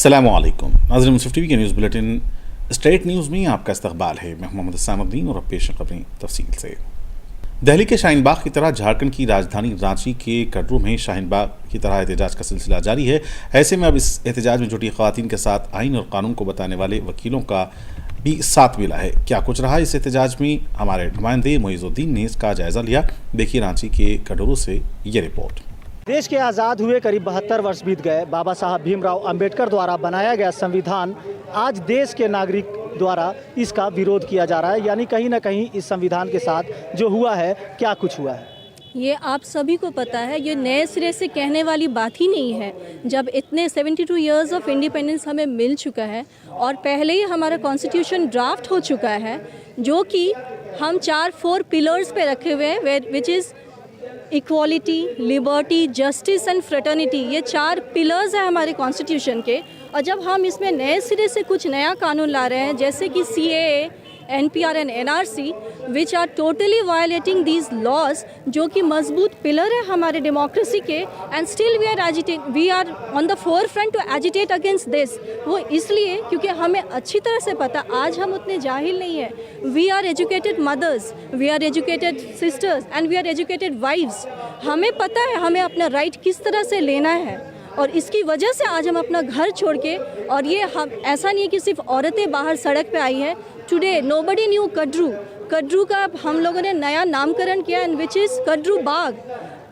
अस्सलामुअलैकुम नाज़रीन, मुंसिफ टीवी के न्यूज़ बुलेटिन स्टेट न्यूज़ में आपका इस्तकबाल है। मैं मोहम्मद सामुद्दीन और अब पेश खबरें तफसील से। दिल्ली के शाहीन बाग की तरह झारखंड की राजधानी रांची के कटरू में शाहीन बाग की तरह एहतजाज का सिलसिला जारी है। ऐसे में अब इस एहतजाज में जुटी ख़वातीन के साथ आइन और कानून को बताने वाले वकीलों का भी साथ मिला है। क्या कुछ रहा इस एहतजाज में, हमारे नुमाइंदे मोइज़ुद्दीन ने इसका जायज़ा लिया। देखिए रांची के कटरू से ये रिपोर्ट। देश के आज़ाद हुए करीब 72 वर्ष बीत गए। बाबा साहब भीमराव अंबेडकर द्वारा बनाया गया संविधान आज देश के नागरिक द्वारा इसका विरोध किया जा रहा है। यानी कहीं ना कहीं इस संविधान के साथ जो हुआ है, क्या कुछ हुआ है, ये आप सभी को पता है। ये नए सिरे से कहने वाली बात ही नहीं है। जब इतने 72 इयर्स ऑफ इंडिपेंडेंस हमें मिल चुका है और पहले ही हमारा कॉन्स्टिट्यूशन ड्राफ्ट हो चुका है, जो कि हम 4 पिलर्स पे रखे हुए हैं, which is equality, liberty, justice and fraternity. ये 4 पिलर्स हैं हमारे कॉन्स्टिट्यूशन के। और जब हम इसमें नए सिरे से कुछ नया कानून ला रहे हैं, जैसे कि CAA, NPR and NRC, which are totally violating these laws, जो कि मजबूत पिलर है हमारे डेमोक्रेसी के, and still we are on the forefront to agitate against this. वो इसलिए क्योंकि हमें अच्छी तरह से पता, आज हम उतने जाहिल नहीं हैं। We are educated mothers, we are educated sisters and we are educated wifes. हमें पता है हमें अपना राइट किस तरह से लेना है, और इसकी वजह से आज हम अपना घर छोड़ के, और ये हम ऐसा नहीं है कि सिर्फ औरतें बाहर सड़क पे आई हैं। टुडे नोबडी न्यू कटरू का हम लोगों ने नया नामकरण किया, and which is Katru Bagh.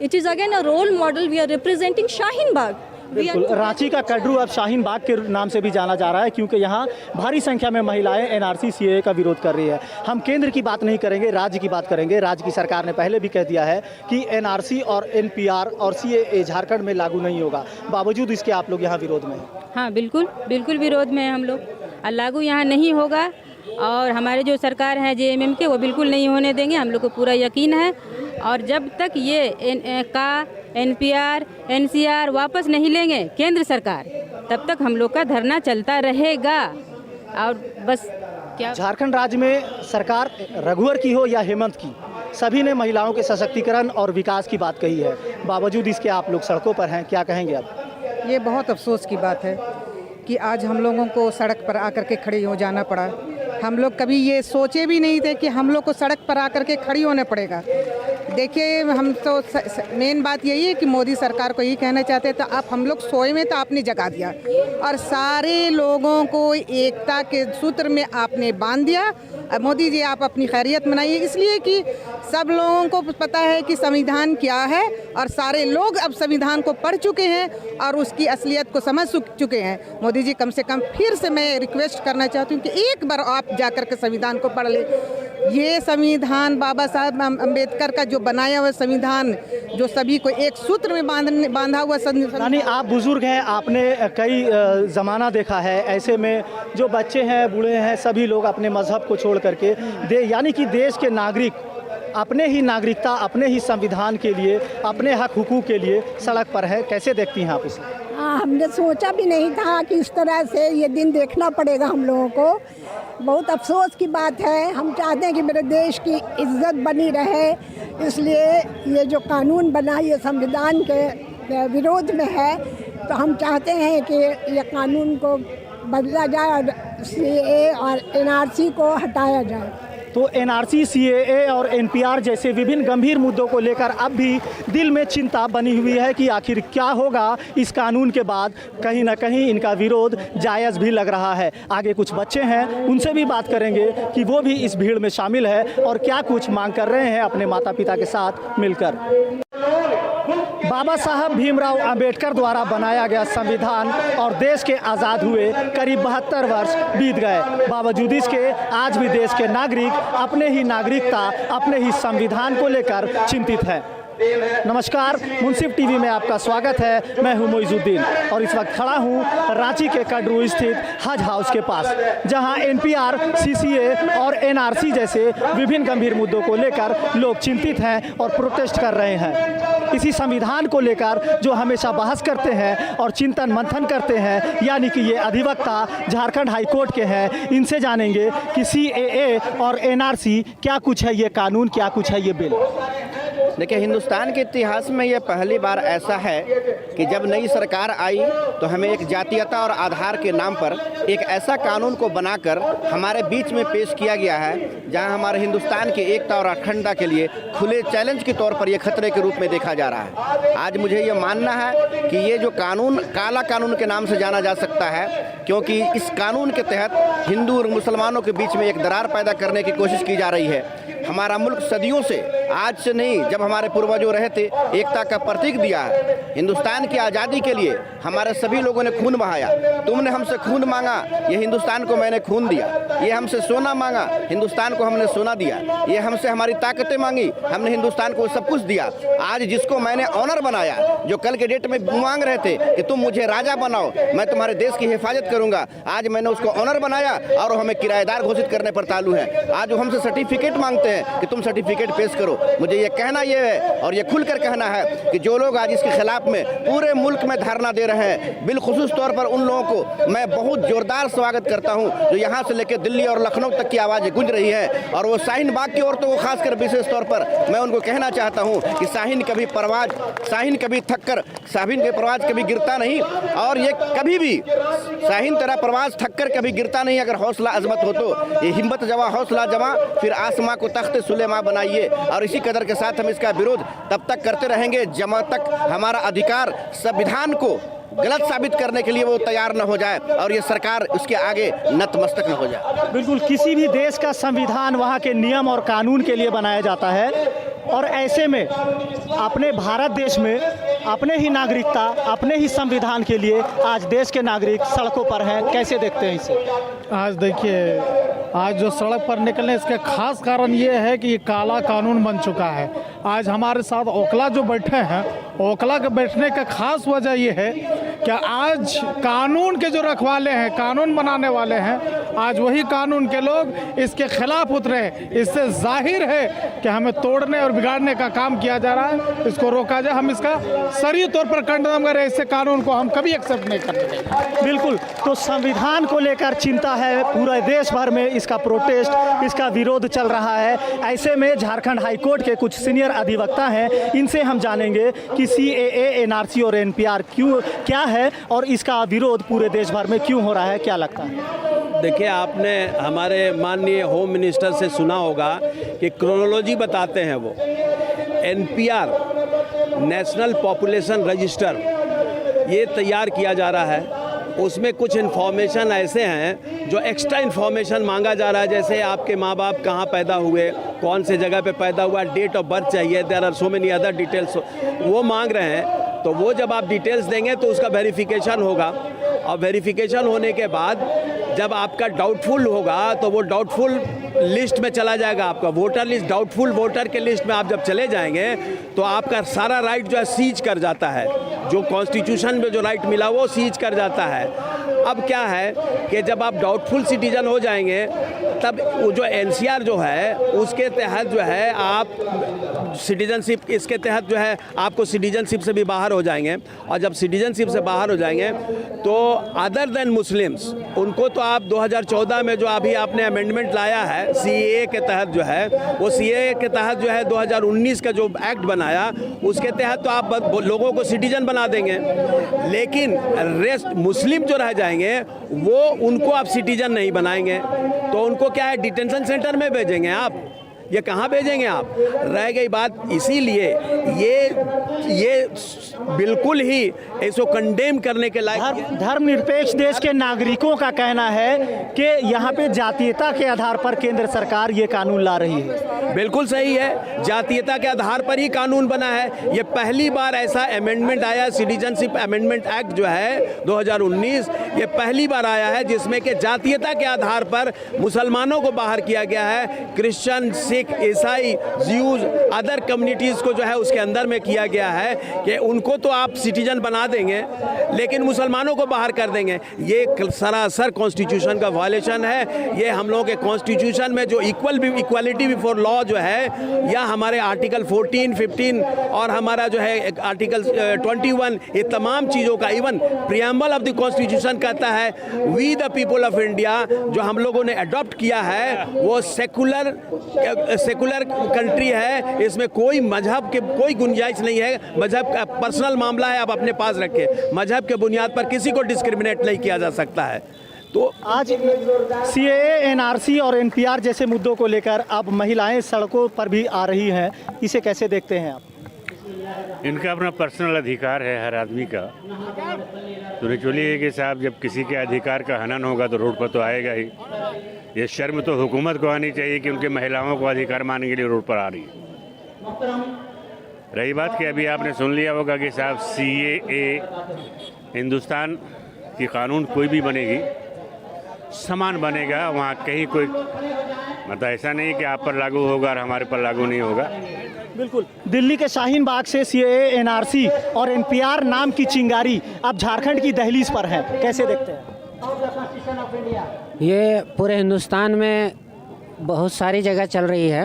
It is again a role model. We are representing Shaheen Bagh. बिल्कुल, रांची का कटरू अब शाहीन बाग के नाम से भी जाना जा रहा है, क्योंकि यहाँ भारी संख्या में महिलाएं NRC CAA का विरोध कर रही है। हम केंद्र की बात नहीं करेंगे, राज्य की बात करेंगे। राज्य की सरकार ने पहले भी कह दिया है कि NRC और NPR और CAA झारखंड में लागू नहीं होगा। बावजूद इसके आप लोग यहाँ विरोध में हैं। हाँ, बिल्कुल विरोध में हैं हम लोग। लागू यहाँ नहीं होगा, और हमारे जो सरकार है JMM के, वो बिल्कुल नहीं होने देंगे। हम लोग को पूरा यकीन है, और जब तक ये NPR NCR वापस नहीं लेंगे केंद्र सरकार, तब तक हम लोग का धरना चलता रहेगा। और बस क्या झारखंड राज्य में सरकार रघुवर की हो या हेमंत की, सभी ने महिलाओं के सशक्तिकरण और विकास की बात कही है। बावजूद इसके आप लोग सड़कों पर हैं, क्या कहेंगे अब? ये बहुत अफसोस की बात है कि आज हम लोगों को सड़क पर आकर के खड़े हो जाना पड़ा। हम लोग कभी ये सोचे भी नहीं थे कि हम लोग को सड़क पर आकर के खड़ी होने पड़ेगा। देखिए, हम तो मेन बात यही है कि मोदी सरकार को यही कहना चाहते तो आप, हम लोग सोए में तो आपने जगा दिया, और सारे लोगों को एकता के सूत्र में आपने बांध दिया। अब मोदी जी, आप अपनी खैरियत मनाइए, इसलिए कि सब लोगों को पता है कि संविधान क्या है, और सारे लोग अब संविधान को पढ़ चुके हैं और उसकी असलियत को समझ चुके हैं। मोदी जी, कम से कम फिर से मैं रिक्वेस्ट करना चाहती हूँ कि एक बार आप जाकर के संविधान को पढ़ ले। ये संविधान बाबा साहब अम्बेडकर का जो बनाया हुआ संविधान, जो सभी को एक सूत्र में बांधा हुआ संविधान। यानी आप बुजुर्ग हैं, आपने कई ज़माना देखा है। ऐसे में जो बच्चे हैं, बूढ़े हैं, सभी लोग अपने मजहब को छोड़ करके यानी कि देश के नागरिक अपने ही नागरिकता, अपने ही संविधान के लिए, अपने हक हुकूक के लिए सड़क पर है। कैसे देखती हैं आप इसे? हमने सोचा भी नहीं था कि इस तरह से ये दिन देखना पड़ेगा हम लोगों को। बहुत अफसोस की बात है। हम चाहते हैं कि मेरे देश की इज्जत बनी रहे, इसलिए ये जो कानून बना, ये संविधान के विरोध में है। तो हम चाहते हैं कि ये कानून को बदला जाए और CAA और NRC को हटाया जाए। तो NRC, CAA और NPR जैसे विभिन्न गंभीर मुद्दों को लेकर अब भी दिल में चिंता बनी हुई है कि आखिर क्या होगा इस कानून के बाद। कहीं ना कहीं इनका विरोध जायज़ भी लग रहा है। आगे कुछ बच्चे हैं, उनसे भी बात करेंगे कि वो भी इस भीड़ में शामिल है और क्या कुछ मांग कर रहे हैं अपने माता पिता के साथ मिलकर। बाबा साहब भीमराव अंबेडकर द्वारा बनाया गया संविधान और देश के आज़ाद हुए करीब 72 वर्ष बीत गए। बावजूद इसके आज भी देश के नागरिक अपने ही नागरिकता, अपने ही संविधान को लेकर चिंतित हैं। नमस्कार, मुंसिफ टीवी में आपका स्वागत है। मैं हूं मोइज़ुद्दीन और इस वक्त खड़ा हूं रांची के कटरू स्थित हज हाउस के पास, जहां NPR, CCA और NRC जैसे विभिन्न गंभीर मुद्दों को लेकर लोग चिंतित हैं और प्रोटेस्ट कर रहे हैं। इसी संविधान को लेकर जो हमेशा बहस करते हैं और चिंतन मंथन करते हैं, यानी कि ये अधिवक्ता झारखंड हाई कोर्ट के हैं। इनसे जानेंगे कि CAA और NRC क्या कुछ है, ये कानून क्या कुछ है, ये बिल। देखिए, हिंदुस्तान के इतिहास में ये पहली बार ऐसा है कि जब नई सरकार आई तो हमें एक जातीयता और आधार के नाम पर एक ऐसा कानून को बनाकर हमारे बीच में पेश किया गया है जहां हमारे हिंदुस्तान की एकता और अखंडता के लिए खुले चैलेंज के तौर पर यह खतरे के रूप में देखा जा रहा है। आज मुझे ये मानना है कि ये जो कानून काला कानून के नाम से जाना जा सकता है, क्योंकि इस कानून के तहत हिंदू और मुसलमानों के बीच में एक दरार पैदा करने की कोशिश की जा रही है। हमारा मुल्क सदियों से, आज से नहीं, जब हमारे पूर्वजों रहे थे, एकता का प्रतीक दिया है। हिंदुस्तान की आज़ादी के लिए हमारे सभी लोगों ने खून बहाया। तुमने हमसे खून मांगा, ये हिंदुस्तान को मैंने खून दिया। ये हमसे सोना मांगा, हिंदुस्तान को हमने सोना दिया। ये हमसे हमारी ताकतें मांगी, हमने हिंदुस्तान को सब कुछ दिया। आज जिसको मैंने ऑनर बनाया, जो कल के डेट में मांग रहे थे कि तुम मुझे राजा बनाओ, मैं तुम्हारे देश की हिफाजत करूंगा, आज मैंने उसको ऑनर बनाया और हमें किराएदार घोषित करने पर तालू है। आज वो हमसे सर्टिफिकेट मांगते हैं कि तुम सर्टिफिकेट पेश करो। मुझे ये कहना ये है और ये खुलकर कहना है कि जो लोग आज इसके खिलाफ में पूरे मुल्क में धरना दे रहे हैं, बिलखुसूस तौर पर उन लोगों को मैं बहुत जोरदार स्वागत करता हूं, जो यहाँ से लेकर दिल्ली और लखनऊ तक की आवाज़ें गूंज रही है। और वो शाहीन बाग की औरतों को खासकर विशेष तौर पर मैं उनको कहना चाहता हूँ कि शाहीन कभी थककर शाहीन के परवाज कभी गिरता नहीं, और ये कभी भी शाहीन तेरा परवाज थककर कभी गिरता नहीं। अगर हौसला अजमत हो तो ये हिम्मत जवा हौसला जवा, फिर आसमां को तख्त सुलेमा बनाइए। और इसी कदर के साथ हम इसका विरोध तब तक करते रहेंगे जब तक हमारा अधिकार संविधान को गलत साबित करने के लिए वो तैयार न हो जाए और ये सरकार उसके आगे नतमस्तक न हो जाए। बिल्कुल, किसी भी देश का संविधान वहाँ के नियम और कानून के लिए बनाया जाता है, और ऐसे में अपने भारत देश में अपने ही नागरिकता, अपने ही संविधान के लिए आज देश के नागरिक सड़कों पर हैं। कैसे देखते हैं इसे? आज देखिए, आज जो सड़क पर निकलने इसका खास कारण ये है कि ये काला कानून बन चुका है। आज हमारे साथ ओखला जो बैठे हैं, ओखला के बैठने का खास वजह ये है कि आज कानून के जो रखवाले हैं, कानून बनाने वाले हैं, आज वही कानून के लोग इसके खिलाफ उतरे हैं। इससे जाहिर है कि हमें तोड़ने और बिगाड़ने का काम किया जा रहा है। इसको रोका जाए, हम इसका सही तौर पर कंडम करें। इससे कानून को हम कभी एक्सेप्ट नहीं करेंगे। बिल्कुल, तो संविधान को लेकर चिंता है, पूरे देश भर में इसका प्रोटेस्ट, इसका विरोध चल रहा है। ऐसे में झारखंड हाईकोर्ट के कुछ सीनियर अधिवक्ता हैं, इनसे हम जानेंगे कि CAA, NRC और NPR क्या है और इसका विरोध पूरे देश भर में क्यों हो रहा है, क्या लगता है? देखिए, आपने हमारे माननीय होम मिनिस्टर से सुना होगा कि क्रोनोलॉजी बताते हैं वो। NPR, नेशनल पॉपुलेशन रजिस्टर, ये तैयार किया जा रहा है। उसमें कुछ इन्फॉर्मेशन ऐसे हैं जो एक्स्ट्रा इन्फॉर्मेशन मांगा जा रहा है, जैसे आपके माँ बाप कहाँ पैदा हुए, कौन से जगह पे पैदा हुआ, डेट ऑफ बर्थ चाहिए, there are so many other details वो मांग रहे हैं। तो वो जब आप डिटेल्स देंगे तो उसका वेरिफिकेशन होगा, और वेरिफिकेशन होने के बाद जब आपका डाउटफुल होगा तो वो डाउटफुल लिस्ट में चला जाएगा। आपका वोटर लिस्ट, डाउटफुल वोटर के लिस्ट में आप जब चले जाएंगे तो आपका सारा राइट जो है सीज कर जाता है। जो कॉन्स्टिट्यूशन में जो राइट मिला वो सीज कर जाता है। अब क्या है कि जब आप डाउटफुल सिटीजन हो जाएंगे तब वो जो NCR जो है उसके तहत जो है आप सिटीजनशिप, इसके तहत जो है आपको सिटीजनशिप से भी बाहर हो जाएंगे। और जब सिटीजनशिप से बाहर हो जाएंगे तो अदर देन मुस्लिम्स, उनको तो आप 2014 में जो अभी आपने अमेंडमेंट लाया है CAA के तहत जो है, वो CAA के तहत जो है 2019 का जो एक्ट बनाया उसके तहत तो आप लोगों को सिटीजन बना देंगे। लेकिन रेस्ट मुस्लिम जो रह जाएंगे वो उनको आप सिटीजन नहीं बनाएंगे, तो उनको क्या है, डिटेंशन सेंटर में भेजेंगे आप। ये कहाँ भेजेंगे आप? रह गई बात, इसीलिए ये बिल्कुल ही इसको कंडेम करने के लायक। धर्मनिरपेक्ष देश के नागरिकों का कहना है कि यहाँ पे जातीयता के आधार पर केंद्र सरकार ये कानून ला रही है। बिल्कुल सही है, जातीयता के आधार पर ही कानून बना है। ये पहली बार ऐसा अमेंडमेंट आया, सिटीजनशिप अमेंडमेंट एक्ट जो है 2019, ये पहली बार आया है जिसमें कि जातीयता के आधार पर मुसलमानों को बाहर किया गया है। क्रिश्चियन, सिख, ईसाई, ज्यूज, अदर कम्युनिटीज़ को जो है उसके अंदर में किया गया है कि उनको तो आप सिटीजन बना देंगे लेकिन मुसलमानों को बाहर कर देंगे। ये सरासर कॉन्स्टिट्यूशन का वायलेशन है। ये हम लोगों के कॉन्स्टिट्यूशन में जो इक्वालिटी बिफोर लॉ जो है, या हमारे आर्टिकल 14, 15 और हमारा जो है आर्टिकल 21, ये तमाम चीज़ों का, even preamble of the constitution कहता है we the people of India, जो हम लोगों ने अडॉप्ट किया है वो सेकुलर कंट्री है, इसमें कोई मजहब के कोई गुंजाइश नहीं है। मजहब का पर्सनल मामला है, आप अपने पास रखें। मजहब के बुनियाद पर किसी को डिस्क्रिमिनेट नहीं किया जा सकता है। तो आज CAA, NRC और NPR जैसे मुद्दों को लेकर अब महिलाएं सड़कों पर भी आ रही हैं, इसे कैसे देखते हैं आप? इनका अपना पर्सनल अधिकार है हर आदमी का। तो नेचुरली है कि साहब जब किसी के अधिकार का हनन होगा तो रोड पर तो आएगा ही। ये शर्म तो हुकूमत को आनी चाहिए कि उनके महिलाओं को अधिकार मानने के लिए रोड पर आ रही है। रही बात कि अभी आपने सुन लिया होगा कि साहब CAA, हिंदुस्तान की कानून कोई भी बनेगी समान बनेगा, वहाँ कहीं कोई मतलब ऐसा नहीं कि आप पर लागू होगा और हमारे पर लागू नहीं होगा। बिल्कुल। दिल्ली के शाहीन बाग से CAA, NRC और NPR नाम की चिंगारी अब झारखंड की दहलीज पर है, कैसे देखते हैं? ये पूरे हिंदुस्तान में बहुत सारी जगह चल रही है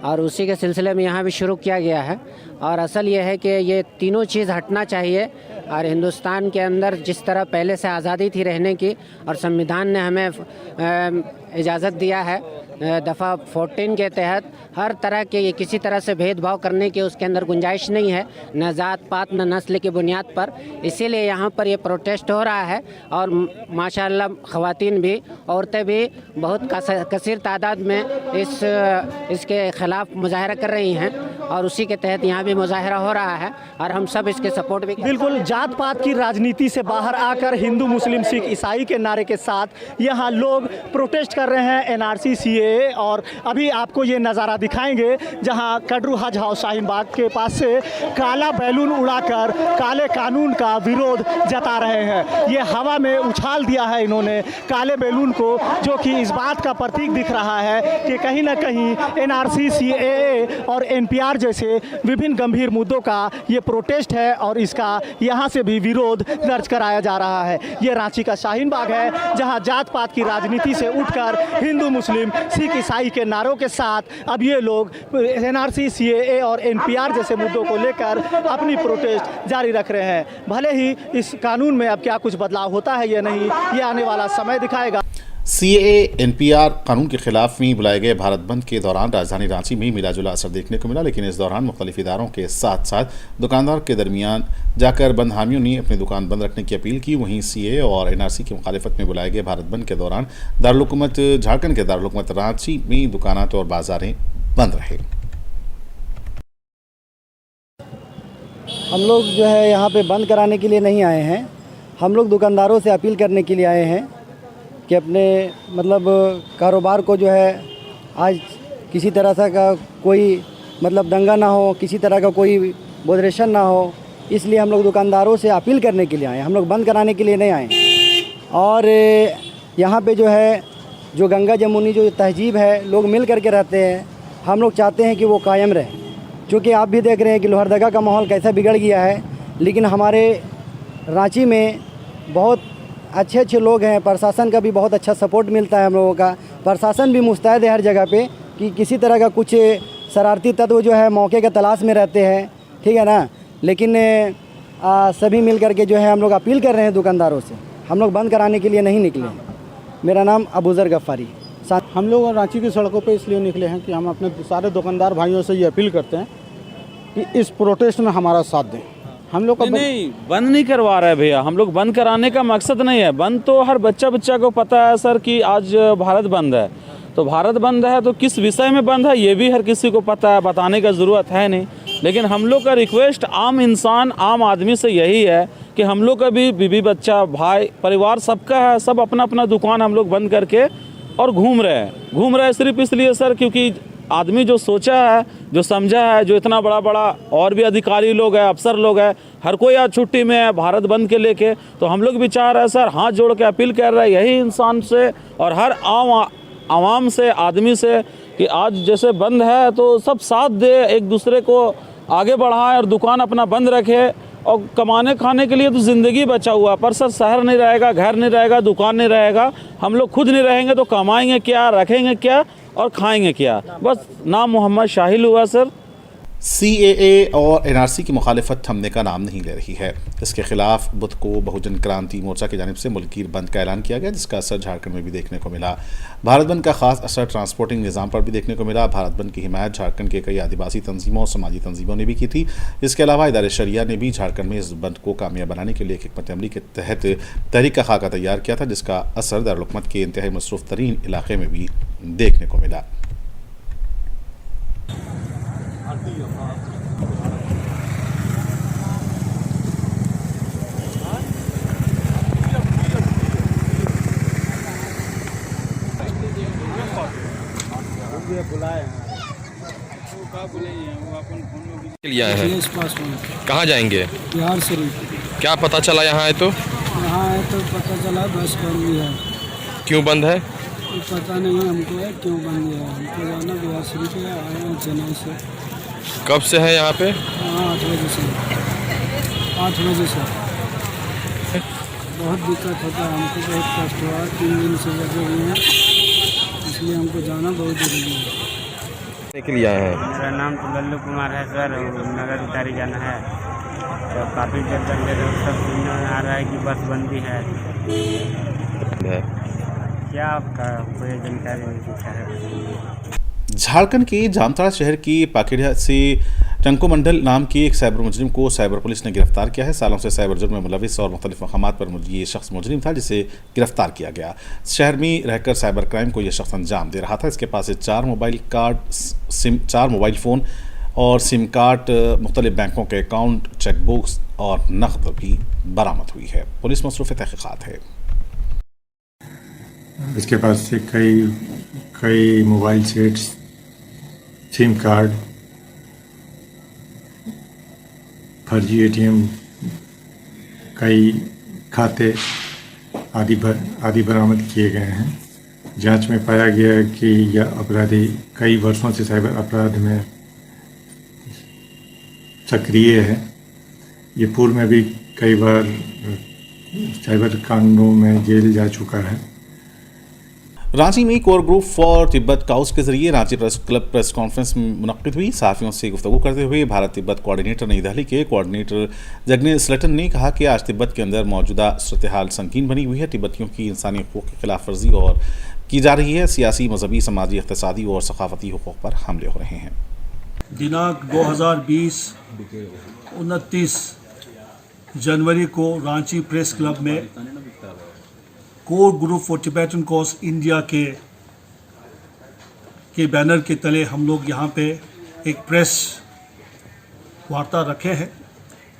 और उसी के सिलसिले में यहाँ भी शुरू किया गया है। और असल ये है कि ये तीनों चीज़ हटना चाहिए और हिंदुस्तान के अंदर जिस तरह पहले से आज़ादी थी रहने की और संविधान ने हमें इजाज़त दिया है दफ़ा 14 के तहत, हर तरह के किसी तरह से भेदभाव करने की उसके अंदर गुंजाइश नहीं है, न जात पात न नस्ल की बुनियाद पर। इसीलिए यहाँ पर ये प्रोटेस्ट हो रहा है और माशाअल्लाह ख़वातीन भी, औरतें भी बहुत कसीर तादाद में इसके ख़िलाफ़ मुजाहरा कर रही हैं और उसी के तहत यहाँ भी मुजाहरा हो रहा है और हम सब इसके सपोर्ट भी। बिल्कुल, जात पात की राजनीति से बाहर आकर हिंदू मुस्लिम सिख ईसाई के नारे के साथ यहाँ लोग प्रोटेस्ट कर रहे हैं NRC, CAA। और अभी आपको ये नज़ारा दिखाएंगे जहाँ कटरू हज हाउस शाहीन बाग के पास से काला बैलून उड़ाकर काले कानून का विरोध जता रहे हैं। ये हवा में उछाल दिया है इन्होंने काले बैलून को, जो कि इस बात का प्रतीक दिख रहा है कि कहीं ना कहीं NRC, CAA और NPR जैसे विभिन्न गंभीर मुद्दों का ये प्रोटेस्ट है और इसका यहाँ से भी विरोध दर्ज कराया जा रहा है। ये रांची का शाहीन बाग है जहाँ जात पात की राजनीति से उठकर हिंदू मुस्लिम सिख ईसाई के नारों के साथ अब ये लोग NRC, CAA और NPR जैसे मुद्दों को लेकर अपनी प्रोटेस्ट जारी रख रहे हैं। भले ही इस कानून में अब क्या कुछ बदलाव होता है या नहीं, ये आने वाला समय दिखाएगा। CAA, NPR कानून के खिलाफ में बुलाए गए भारत बंद के दौरान राजधानी रांची में मिला जुला असर देखने को मिला, लेकिन इस दौरान मुख्तलिफ इदारों के साथ साथ दुकानदार के दरमियान जाकर बंद हामियों ने अपनी दुकान बंद रखने की अपील की। वहीं CAA और NRC की मुखालिफत में बुलाए गए भारत बंद के दौरान दारुल-हुकूमत झारखंड के दारुल-हुकूमत रांची में दुकानात और बाजारें बंद रहे। हम लोग जो है यहाँ पे बंद कराने के लिए नहीं आए हैं, हम लोग दुकानदारों से अपील करने के लिए आए हैं कि अपने मतलब कारोबार को जो है आज किसी तरह सा का कोई मतलब दंगा ना हो, किसी तरह का कोई बोदरेशन ना हो, इसलिए हम लोग दुकानदारों से अपील करने के लिए आए हैं। हम लोग बंद कराने के लिए नहीं आए। और यहाँ पे जो है जो गंगा जमुनी जो तहजीब है, लोग मिल करके रहते हैं, हम लोग चाहते हैं कि वो कायम रहे। क्योंकि आप भी देख रहे हैं कि लोहरदगा का माहौल कैसा बिगड़ गया है, लेकिन हमारे रांची में बहुत अच्छे अच्छे लोग हैं, प्रशासन का भी बहुत अच्छा सपोर्ट मिलता है हम लोगों का। प्रशासन भी मुस्तैद है हर जगह पे कि किसी तरह का कुछ शरारती तत्व जो है मौके के तलाश में रहते हैं, ठीक है ना। लेकिन सभी मिल करके जो है हम लोग अपील कर रहे हैं दुकानदारों से, हम लोग बंद कराने के लिए नहीं निकले हैं। मेरा नाम अबूज़र गफ़ारी। हम लोग रांची की सड़कों पे इसलिए निकले हैं कि हम अपने सारे दुकानदार भाइयों से ये अपील करते हैं कि इस प्रोटेस्ट में हमारा साथ दें। हम लोग नहीं बंद नहीं करवा रहे भैया, हम लोग बंद कराने का मकसद नहीं है। बंद तो हर बच्चा को पता है सर कि आज भारत बंद है, तो भारत बंद है तो किस विषय में बंद है ये भी हर किसी को पता है, बताने का ज़रूरत है नहीं। लेकिन हम लोग का रिक्वेस्ट आम इंसान आम आदमी से यही है कि हम लोग का भी बीवी बच्चा भाई परिवार सबका है, सब अपना अपना दुकान हम लोग बंद करके और घूम रहे हैं सिर्फ इसलिए सर क्योंकि आदमी जो सोचा है, जो समझा है, जो इतना बड़ा और भी अधिकारी लोग हैं, अफसर लोग हैं, हर कोई आज छुट्टी में है भारत बंद के लेके, तो हम लोग भी चाह रहे हैं सर, हाथ जोड़ के अपील कर रहे हैं यही इंसान से और हर आवाम से, आदमी से कि आज जैसे बंद है तो सब साथ दे, एक दूसरे को आगे बढ़ाए और दुकान अपना बंद रखे। और कमाने खाने के लिए तो ज़िंदगी बचा हुआ, पर सर शहर नहीं रहेगा, घर नहीं रहेगा, दुकान नहीं रहेगा, हम लोग खुद नहीं रहेंगे तो कमाएंगे क्या, रखेंगे क्या और खाएंगे क्या। बस नाम मोहम्मद शाहिल हुआ सर। CAA और NRC की मुखालिफत थमने का नाम नहीं ले रही है। इसके खिलाफ बुध को बहुजन क्रांति मोर्चा की जानिब से मुल्की बंद का ऐलान किया गया, जिसका असर झारखंड में भी देखने को मिला। भारत बंद का खास असर ट्रांसपोर्टिंग निज़ाम पर भी देखने को मिला। भारत बंद की हिमायत झारखंड के कई आदिवासी तंजीमों और समाजी तंजीमों ने भी की थी। इसके अलावा इदारे शरिया ने भी झारखंड में इस बंद को कामयाब बनाने के लिए एक हिकमत अमली के तहत तहरीक का खाका तैयार किया था, जिसका असर दारुल हुकूमत के इंतहाई मसरूफ़ तरीन इलाके में भी देखने को मिला। लिए आए हैं, कहाँ जाएंगे? बिहार से। क्या पता चला यहाँ आए तो? यहाँ आए तो पता चला बस बंद है। क्यों बंद है? पता नहीं है हमको है क्यों बंद है। हमको जाना बिहार शरीफ है, आए हैं चेन्नई से। कब से है यहाँ पे? 8 बजे से। 8 बजे से बहुत दिक्कत होता है हमको, बहुत कष्ट हुआ। 3 दिन से लगे हुए हैं, इसलिए हमको जाना बहुत जरूरी है। के लिए आए हैं? मेरा नाम तो लल्लू कुमार है सर, नगर उतारी जाना है। तो काफ़ी देर तक सब सुनने में आ रहा है कि बस बंदी है। क्या आपका कोई जानकारी नहीं है? झारखंड के जामताड़ा शहर की पाकेड़ा से टंको मंडल नाम के एक साइबर मुजरिम को साइबर पुलिस ने गिरफ्तार किया है। सालों से साइबर जुर्म में मुलविस और मुख्तलिफ मकामात पर ये शख्स मुजरिम था, जिसे गिरफ्तार किया गया। शहर में रहकर साइबर क्राइम को यह शख्स अंजाम दे रहा था। इसके पास से 4 मोबाइल फ़ोन और सिम कार्ड, मुख्तलिफ बैंकों के अकाउंट, चेकबुक्स और नकद भी बरामद हुई है। पुलिस मसरूफ़ तहक़ीक़ात है। इसके पास से कई मोबाइल सेट्स, सिम कार्ड, फर्जी ATM, कई खाते आदि बरामद किए गए हैं। जांच में पाया गया कि यह अपराधी कई वर्षों से साइबर अपराध में सक्रिय है। ये पूर्व में भी कई बार साइबर कांडों में जेल जा चुका है। रांची में core group for Tibet cause के जरिए Ranchi press club press conference मुनक्किद हुई। सहाफ़ियों से गुफ्तगू करते हुए भारत तिब्बत कोऑर्डिनेटर नई दिल्ली के कोऑर्डिनेटर जगने स्लेटन ने कहा कि आज तिब्बत के अंदर मौजूदा सूरत हाल संगीन बनी हुई है। तिब्बतियों की इंसानी हकूक़ की खिलाफ वर्जी और की जा रही है। सियासी, मजहबी, समाजी, इक़्तिसादी और सकाफ़ती हकूक़ पर हमले हो रहे हैं। दिनांक 2020 29 जनवरी को रांची प्रेस क्लब में core group for Tibetan cause India के बैनर के तले हम लोग यहाँ पे एक प्रेस वार्ता रखे हैं।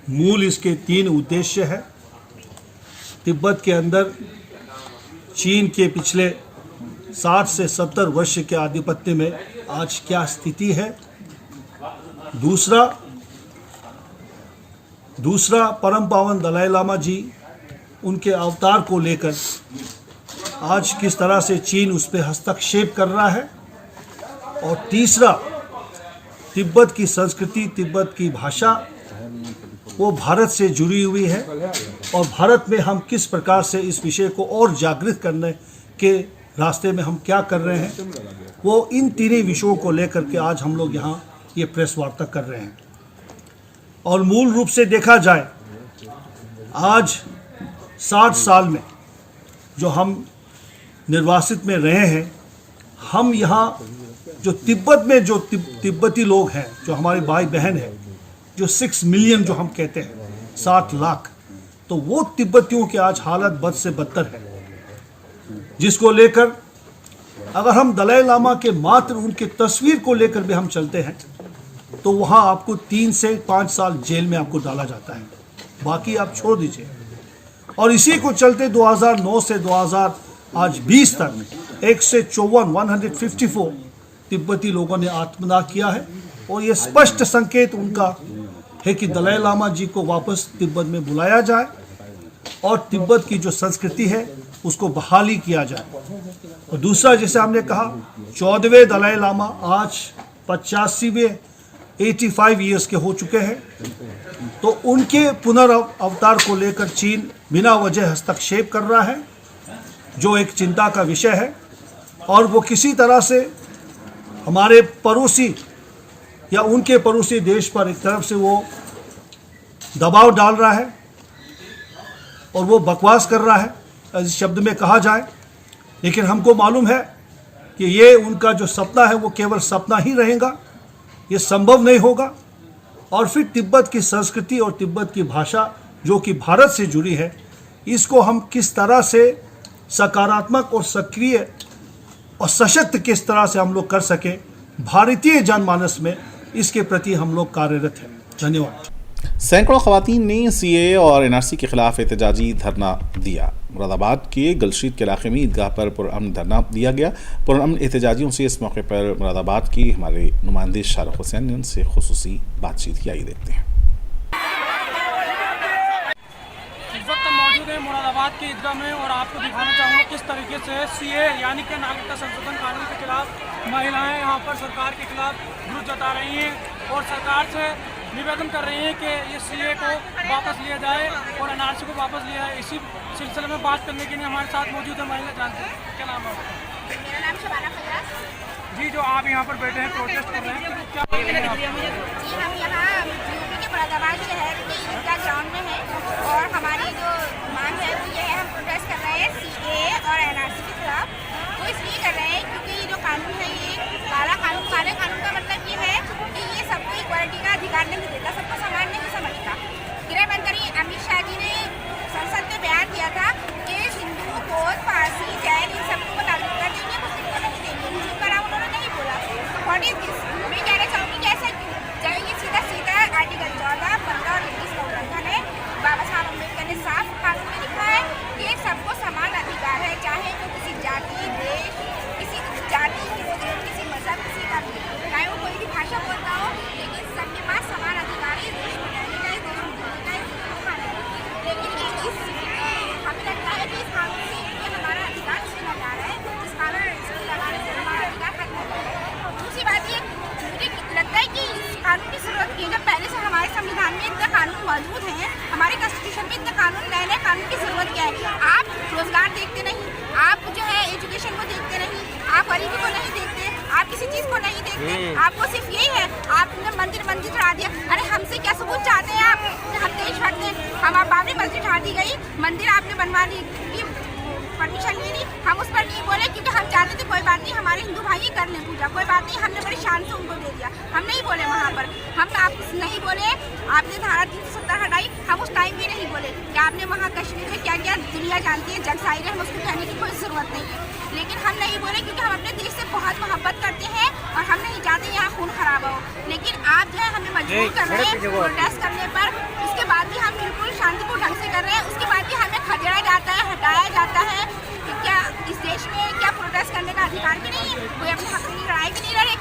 मूल इसके 3 उद्देश्य है। तिब्बत के अंदर चीन के पिछले 60 से 70 वर्ष के आधिपत्य में आज क्या स्थिति है। दूसरा परम पावन दलाई लामा जी, उनके अवतार को लेकर आज किस तरह से चीन उस पर हस्तक्षेप कर रहा है। और तीसरा, तिब्बत की संस्कृति, तिब्बत की भाषा वो भारत से जुड़ी हुई है और भारत में हम किस प्रकार से इस विषय को और जागृत करने के रास्ते में हम क्या कर रहे हैं, वो इन 3 विषयों को लेकर के आज हम लोग यहाँ ये प्रेस वार्ता कर रहे हैं। और मूल रूप से देखा जाए, आज 60 साल में जो हम निर्वासित में रहे हैं, हम यहाँ जो तिब्बत में जो तिब्बती लोग हैं, जो हमारे भाई बहन हैं, जो 6 मिलियन जो हम कहते हैं, 60 लाख, तो वो तिब्बतियों की आज हालत बद से बदतर है। जिसको लेकर अगर हम दलाई लामा के मात्र उनके तस्वीर को लेकर भी हम चलते हैं तो वहाँ आपको 3 से 5 साल जेल में आपको डाला जाता है, बाकी आप छोड़ दीजिए। और इसी को चलते 2009 से 2020 तक 154 तिब्बती लोगों ने आत्मदाह किया है। और ये स्पष्ट संकेत उनका है कि दलाई लामा जी को वापस तिब्बत में बुलाया जाए और तिब्बत की जो संस्कृति है उसको बहाली किया जाए। और दूसरा, जैसे हमने कहा, 14वें दलाई लामा आज 85वें 85 ईयर्स के हो चुके हैं, तो उनके पुनर्अवतार को लेकर चीन बिना वजह हस्तक्षेप कर रहा है, जो एक चिंता का विषय है। और वो किसी तरह से हमारे पड़ोसी या उनके पड़ोसी देश पर एक तरफ से वो दबाव डाल रहा है और वो बकवास कर रहा है इस शब्द में कहा जाए। लेकिन हमको मालूम है कि ये उनका जो सपना है वो केवल सपना ही रहेगा, ये संभव नहीं होगा। और फिर तिब्बत की संस्कृति और तिब्बत की भाषा जो कि भारत से जुड़ी है, इसको हम किस तरह से सकारात्मक और सक्रिय और सशक्त किस तरह से हम लोग कर सके, भारतीय जनमानस में इसके प्रति हम लोग कार्यरत हैं। धन्यवाद। सैकड़ों खवातीन ने सीएए और एनआरसी के खिलाफ एहतजाजी धरना दिया। मुरादाबाद के गलशीत के इलाके में ईदगाह पर पुरअमन धरना दिया गया। पुरअमन एहतजाजियों से इस मौके पर मुरादाबाद के हमारे नुमाइंदे शाहरुख हुसैन ने उनसे खुसूसी बातचीत की। आइए देखते हैं। मौजूद है मुरादाबाद के ईदगाह में और आपको दिखाना चाहूँगा किस तरीके से सीए यानी कि नागरिकता संशोधन कानून के खिलाफ महिलाएं यहाँ पर सरकार के खिलाफ विरोध जता रही हैं और सरकार से निवेदन कर रही हैं कि ये सीए को वापस लिया जाए और एनआरसी को वापस लिया जाए। इसी सिलसिले में बात करने के लिए हमारे साथ मौजूद है महिला। जानते हैं क्या नाम है आपका? मेरा नाम शबाना फैयाज। जी, जो आप यहाँ पर बैठे हैं प्रोटेस्ट कर रहे हैं, क्या जी, हम यहाँ यूपी के मुरादाबाद शहर के ईदगाह ग्राउंड में हैं और हमारी जो मांग है वो ये है, हम प्रोटेस्ट कर रहे हैं सीए और एनआरसी के खिलाफ। वो इसलिए कर रहे हैं क्योंकि ये जो कानून है ये काला कानून, काले कानून का मतलब ये है कि ये सबको इक्वालिटी का अधिकार नहीं देता, सबको समान नहीं समझता। गृह मंत्री अमित शाह जी ने संसद में बयान दिया था कि हिंदू, बौद्ध, पारसी, जैन इन सबको नागरिकता देंगे, मुस्लिम को नहीं देंगे। मुस्लिम का नाम उन्होंने नहीं बोला। What is this? मैं कहना चाहूँगी कि ऐसा क्यों? जब ये सीधा सीधा आर्टिकल 14, 15 और 19 का उल्लंघन है। बाबा साहब अम्बेडकर ने साफ कानून में लिखा है कि सबको समान अधिकार है, चाहे वो किसी जाति, देश, किसी जाति, किसी मजहब, किसी का भी, चाहे वो कोई भी भाषा बोलता हो, लेकिन सबके पास समान अधिकार है देश में रहने का, देश में बोलने का, खाने का। लेकिन हमें लगता है कि इस कानून से ये हमारा अधिकार छीना जा रहा है, इस कानून लगाने से हमारा अधिकार खत्म हो रहा है। दूसरी बात ये मुझे लगता है कि इस कानून की जरूरत की है। जब पहले से हमारे संविधान में इतने कानून मौजूद हैं, हमारे कॉन्स्टिट्यूशन में इतने कानून, नए नए कानून की जरूरत क्या है? आप रोजगार देखते नहीं, आप जो है एजुकेशन को देखते नहीं, आप गरीबी को नहीं देखते, आप किसी चीज़ को नहीं देखते। आपको सिर्फ यही है, आपने मंदिर चढ़ा दिया। अरे हमसे क्या सबूत चाहते हैं आप? हम देशभक्त हैं, हम आप बाबरी मस्जिद ढा दी गई, मंदिर आपने बनवा ली, परमिशन ली नहीं, हम उस पर नहीं बोले क्योंकि हम चाहते थे कोई बात नहीं, हमारे हिंदू भाई ही कर लें पूजा, कोई बात नहीं, हमने बड़ी शान से उनको दे दिया। हम नहीं बोले वहाँ पर, हम आप नहीं बोले। आपने धारा 370 हटाई, हम उस टाइम भी नहीं बोले कि आपने वहाँ कश्मीर में क्या क्या, दुनिया जानती है, जग साहिर है, हम उसको कहने की कोई ज़रूरत नहीं है। लेकिन हम नहीं बोले क्योंकि हम अपने देश से बहुत मोहब्बत करते हैं और हम नहीं चाहते यहाँ खून खराब हो। लेकिन आप जो है हमें मजबूर कर रहे हैं प्रोटेस्ट करने पर। उसके बाद भी हम बिल्कुल शांतिपूर्ण ढंग से कर रहे हैं, उसके बाद भी हमें खदेड़ा जाता है, हटाया जाता है। क्या इस देश में क्या प्रोटेस्ट करने का अधिकार भी नहीं है? कोई अपने हक की लड़ाई भी नहीं लड़े?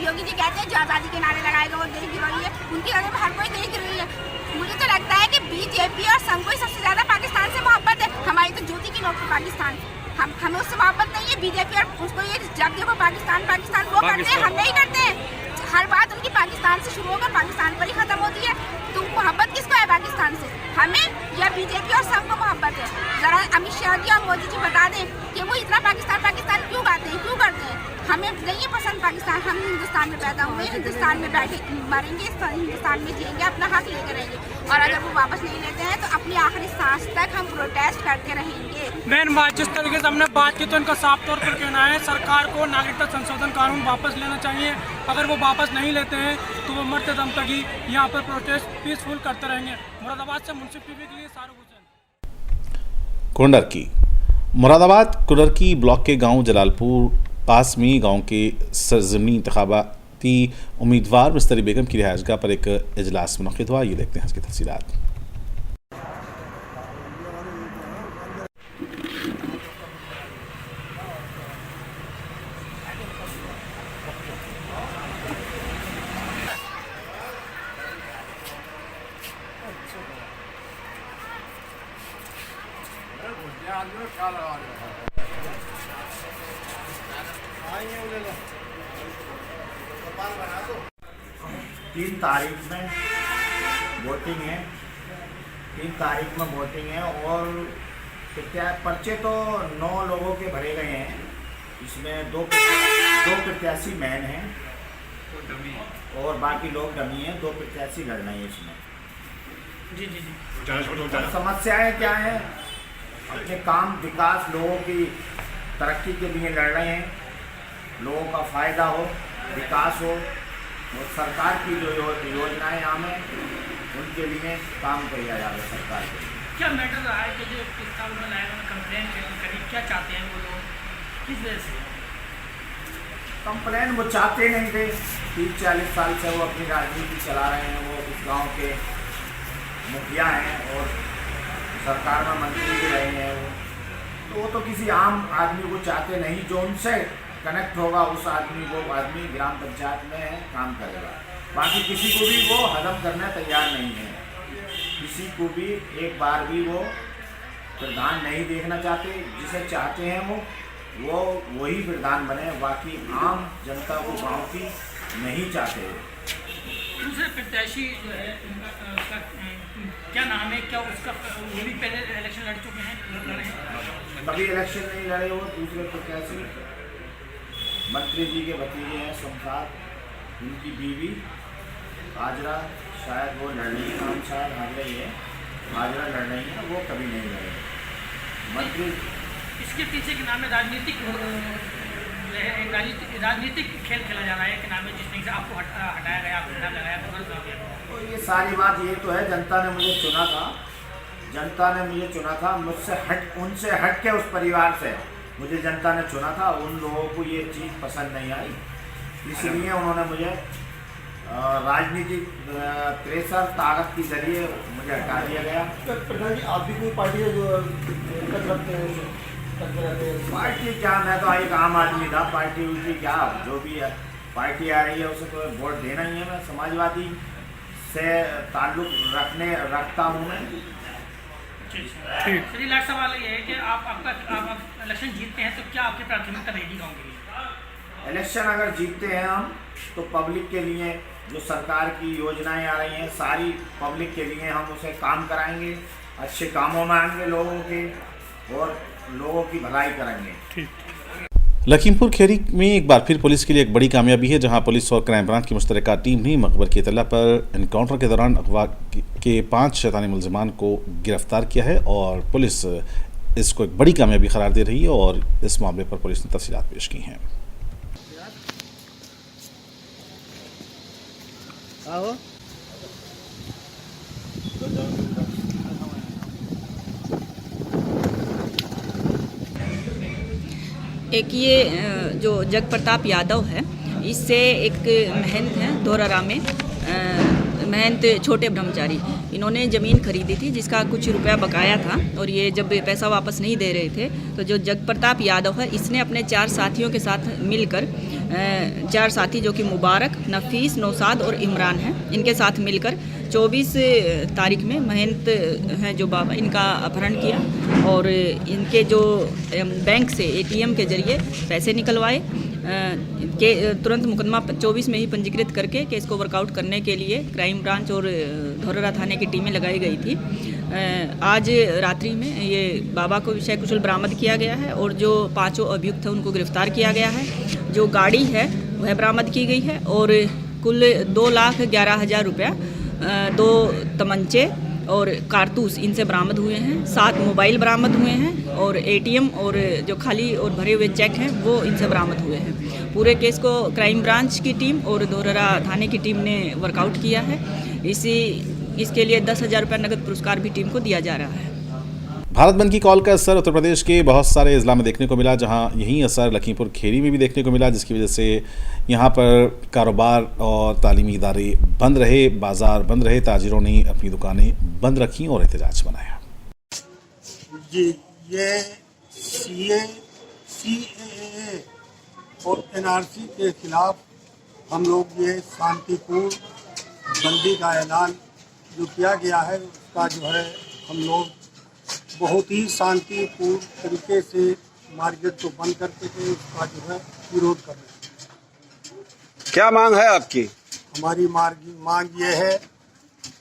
योगी जी कहते हैं जो आज़ादी के नारे लगाएगा वो देश गिरोही है, उनकी लड़ाई में हर कोई देश गिरोही है। मुझे तो लगता है कि बीजेपी और संघ को सबसे ज़्यादा पाकिस्तान से मोहब्बत है। हमारी तो ज्योति की नोक पर पाकिस्तान, हमें उससे मोहब्बत नहीं है। बीजेपी और उसको ये जब देखो पाकिस्तान पाकिस्तान वो करते हैं, हम नहीं करते हैं। हर बात उनकी पाकिस्तान से शुरू होकर पाकिस्तान पर ही खत्म होती है। तो मोहब्बत किसको है पाकिस्तान से, हमें या बीजेपी और संघ को मोहब्बत है? ज़रा अमित शाह जी और मोदी जी बता दें कि वो इतना पाकिस्तान पाकिस्तान क्यों गाते हैं, क्यों करते हैं? हमें नहीं पसंद पाकिस्तान, हम हिंदुस्तान में पैदा हुए, हिंदुस्तान में बैठे मरेंगे, हिंदुस्तान में जिएंगे, अपना हक लेकर रहेंगे। और अगर वो वापस नहीं लेते हैं तो अपनी आखिरी सांस तक हम प्रोटेस्ट करते रहेंगे। मेन बात जिस तरीके से हमने बात की तो इनका साफ तौर पर कहना है सरकार को नागरिकता संशोधन कानून वापस लेना चाहिए। अगर वो वापस नहीं लेते हैं तो वो मरते दम तक ही यहाँ पर प्रोटेस्ट पीसफुल करते रहेंगे। मुरादाबाद से मुंसिफ टीवी के लिए शाहरुख हुसैन। कुंडरकी मुरादाबाद कुंडरकी ब्लॉक के गांव जलालपुर पास में गांव के सरजमी इंतखाबाती उम्मीदवार मिस्तरी बेगम की रिहाइशगाह पर एक इजलास मुनक़िद हुआ। ये देखते हैं इसकी तफसीलात। तीन तारीख में वोटिंग है, 3 तारीख में वोटिंग है और पर्चे तो 9 लोगों के भरे गए हैं। इसमें दो प्रत्याशी मैन हैं और बाकी लोग डमी हैं, 2 प्रत्याशी लड़ रहे हैं इसमें। जी जी जी। अब समस्याएं क्या हैं? अपने काम विकास लोगों की तरक्की के लिए लड़ रहे हैं, लोगों का फायदा हो, विकास हो, और सरकार की जो योजनाएं हमें उनके लिए काम किया जा रहा है सरकार के लिए। क्या मैटर रहा है कि जो प्रस्ताव में लाया उन्होंने कंप्लेन करी, क्या चाहते हैं वो लोग, किस वजह से? कंप्लेन वो चाहते नहीं थे, 30-40 साल से वो अपनी राजनीति चला रहे हैं, वो उस गांव के मुखिया हैं और सरकार में मंत्री भी रहे हैं तो वो तो किसी आम आदमी को चाहते नहीं, जो उनसे कनेक्ट होगा उस आदमी ग्राम पंचायत में काम करेगा, बाकी किसी को भी वो हजम करने तैयार नहीं है, किसी को भी एक बार भी वो प्रधान नहीं देखना चाहते, जिसे चाहते हैं वो वही प्रधान बने, बाकी आम जनता को गाँव की नहीं चाहते। दूसरे प्रत्याशी जो है उनका क्या नाम है, क्या उसका वो भी पहले इलेक्शन लड़ चुके हैं, लड़े हैं? कभी इलेक्शन नहीं लड़े वो दूसरे प्रत्याशी, मंत्री जी के भतीजे हैं शमशाद, उनकी बीवी हाजरा, शायद वो लड़ रही है, नाम शायद हाजरा ही है, हाजरा लड़ रही है, वो कभी नहीं लड़े मंत्री। इसके पीछे के नाम है राजनीतिक खेल खेला जा रहा है कि नाम है, जिस तरह से आपको हटाया गया, आपको हटा लगाया तो ये सारी बात ये तो है, जनता ने मुझे चुना था, मुझसे उनसे हट के उस परिवार से मुझे जनता ने चुना था, उन लोगों को ये चीज़ पसंद नहीं आई, इसलिए उन्होंने मुझे राजनीतिक प्रेशर ताकत के जरिए मुझे हटा दिया गया। प्रधान जी, आप भी कोई पार्टी है जो रखते हैं? पार्टी क्या, मैं तो एक आम आदमी था, पार्टी उल्टी क्या, जो भी है पार्टी आ रही है उसे तो वोट देना ही है। मैं समाजवादी से ताल्लुक रखता हूँ मैं। श्री लाट सवाल ये है कि आप इलेक्शन जीतते हैं तो क्या आपकी प्राथमिकता रहेगी गाँव के लिए? इलेक्शन अगर जीतते हैं हम तो पब्लिक के लिए जो सरकार की योजनाएं आ रही हैं सारी पब्लिक के लिए हम उसे काम कराएंगे, अच्छे कामों में आएंगे लोगों के और लोगों की भलाई करेंगे। लखीमपुर खीरी में एक बार फिर पुलिस के लिए एक बड़ी कामयाबी है, जहां पुलिस और क्राइम ब्रांच की मुश्तरका टीम ने मकबर की इत्तला पर एनकाउंटर के दौरान अगवा के 5 शैतानी मुलजिमान को गिरफ्तार किया है और पुलिस इसको एक बड़ी कामयाबी करार दे रही है और इस मामले पर पुलिस ने तफसीलात पेश की हैं। एक ये जो जग प्रताप यादव है, इससे एक महंत हैं धोरारा में, महंत छोटे ब्रह्मचारी, इन्होंने ज़मीन खरीदी थी जिसका कुछ रुपया बकाया था और ये जब पैसा वापस नहीं दे रहे थे तो जो जग प्रताप यादव है इसने अपने 4 साथियों के साथ मिलकर 4 साथी जो कि मुबारक, नफीस, नौसाद और इमरान हैं, इनके साथ मिलकर 24 तारीख में महंत हैं जो बाबा, इनका अपहरण किया और इनके जो बैंक से ATM के जरिए पैसे निकलवाए के तुरंत मुकदमा 24 में ही पंजीकृत करके केस को वर्कआउट करने के लिए क्राइम ब्रांच और धोरारा थाने की टीमें लगाई गई थी। आज रात्रि में ये बाबा को विषय कुशल बरामद किया गया है और जो 5 अभियुक्त हैं उनको गिरफ्तार किया गया है। जो गाड़ी है वह बरामद की गई है और कुल 2,11,000 रुपया, 2 तमंचे और कारतूस इनसे बरामद हुए हैं। 7 मोबाइल बरामद हुए हैं और ATM और जो खाली और भरे हुए चेक हैं वो इनसे बरामद हुए हैं। पूरे केस को क्राइम ब्रांच की टीम और धोरारा थाने की टीम ने वर्कआउट किया है। इसके लिए 10,000 रुपये नगद पुरस्कार भी टीम को दिया जा रहा है। भारत बंद की कॉल का असर उत्तर प्रदेश के बहुत सारे इज़ला में देखने को मिला, जहां यही असर लखीमपुर खीरी में भी देखने को मिला, जिसकी वजह से यहां पर कारोबार और तालीमी इदारे बंद रहे, बाजार बंद रहे, ताजिरों ने अपनी दुकानें बंद रखी और एहतजाज बनाया। जी, ये CAA और NRC के खिलाफ हम लोग ये शांतिपूर्ण बंदी का ऐलान जो किया गया है उसका जो है हम लोग बहुत ही शांतिपूर्ण तरीके से मार्केट को बंद करके थे, उसका जो है विरोध कर रहे हैं। क्या मांग है आपकी? हमारी मांग ये है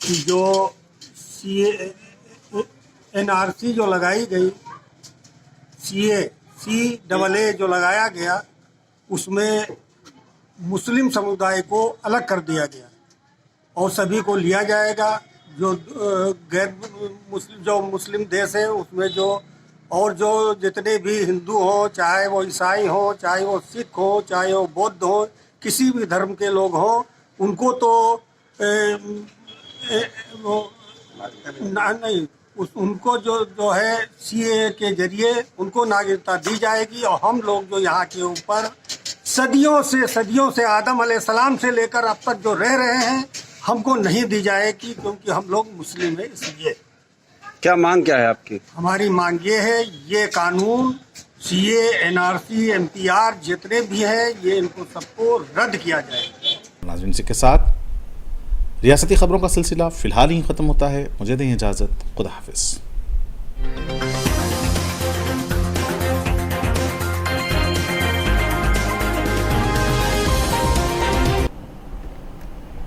कि जो NRC जो लगाई गई, CAA जो लगाया गया, उसमें मुस्लिम समुदाय को अलग कर दिया गया और सभी को लिया जाएगा। जो गैर मुस्लिम जो मुस्लिम देश है उसमें जो और जो जितने भी हिंदू हों, चाहे वो ईसाई हों, चाहे वो सिख हो, चाहे वो बौद्ध हो, किसी भी धर्म के लोग हों, उनको तो उनको जो है सीएए के जरिए उनको नागरिकता दी जाएगी। और हम लोग जो यहाँ के ऊपर सदियों से आदम अलैहिस्सलाम से लेकर अब तक जो रह रहे हैं, हमको नहीं दी जाएगी, क्योंकि हम लोग मुस्लिम हैं। इसलिए क्या मांग क्या है आपकी? हमारी मांग ये है, ये कानून सीए, एनआरसी, एनपीआर जितने भी हैं, ये इनको सबको रद्द किया जाए। नाज़रीन, इसी के साथ रियासती खबरों का सिलसिला फिलहाल ही खत्म होता है। मुझे दें इजाज़त। खुदा हाफिज़।